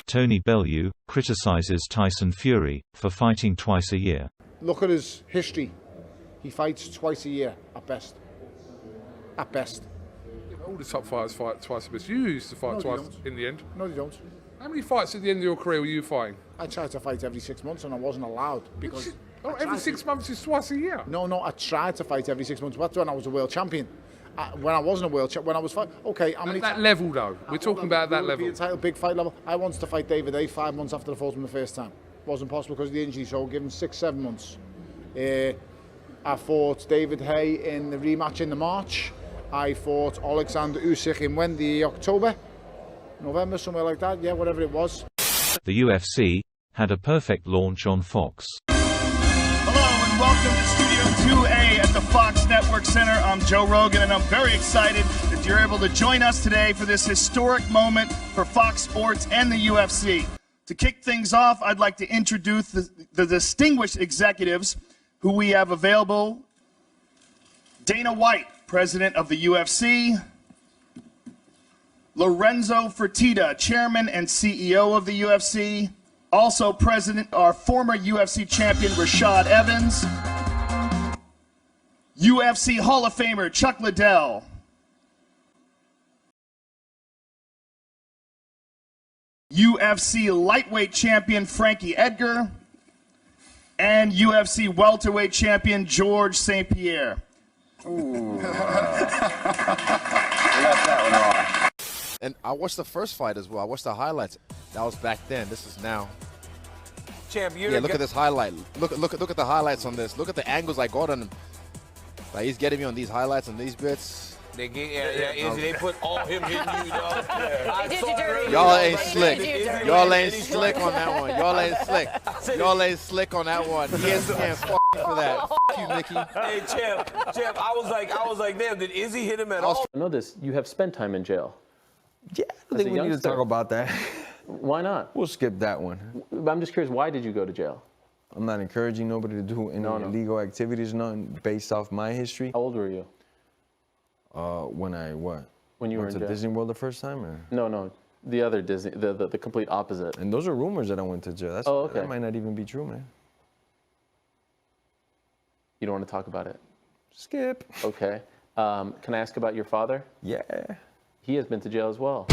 Tony Bellew criticizes Tyson Fury for fighting twice a year. Look at his history. He fights twice a year, at best. At best. Yeah, all the top fighters fight twice a bit. You used to fight twice in the end. No, they don't. How many fights at the end of your career were you fighting? I tried to fight every 6 months and I wasn't allowed because... every 6 months is twice a year? No, I tried to fight every 6 months. That's when I was a world champion. When I wasn't a world champion, when I was fighting... Okay, how many... That level, though. We're talking about that level. Title, big fight level. I wanted to fight David A 5 months after I fought him the first time. Wasn't possible because of the injury, so give him 6-7 months. I fought David Hay in the rematch in the March. I fought Alexander Usyk in October, November, somewhere like that. Yeah, whatever it was. The UFC had a perfect launch on Fox. Hello and welcome to Studio 2A at the Fox Network Center. I'm Joe Rogan and I'm very excited that you're able to join us today for this historic moment for Fox Sports and the UFC. To kick things off, I'd like to introduce the distinguished executives who we have available. Dana White, President of the UFC. Lorenzo Fertitta, Chairman and CEO of the UFC. Also President, our former UFC champion, Rashad Evans. UFC Hall of Famer, Chuck Liddell. UFC lightweight champion, Frankie Edgar. And UFC welterweight champion, George St. Pierre. Ooh. Left that one off. And I watched the first fight as well. I watched the highlights. That was back then. This is now. Champ, yeah, look at this highlight. Look at the highlights on this. Look at the angles I got on him. Like, he's getting me on these highlights and these bits. They put all him hitting you, dog. Y'all ain't slick. Y'all ain't slick on that one. Y'all ain't slick. Y'all ain't slick on that one. ESPN, f for that. F you, Mickey. Hey, Champ, I was like, damn, did Izzy hit him at all? I know this. You have spent time in jail. Yeah, I think we need to talk about that. Why not? We'll skip that one. I'm just curious, why did you go to jail? I'm not encouraging nobody to do any illegal activities, nothing based off my history. How old were you? When I what? When you were went in to jail? Disney World the first time, or? No, the other Disney, the complete opposite. And those are rumors that I went to jail. That's, oh, okay. That might not even be true, man. You don't want to talk about it? Skip. Okay. Can I ask about your father? Yeah. He has been to jail as well.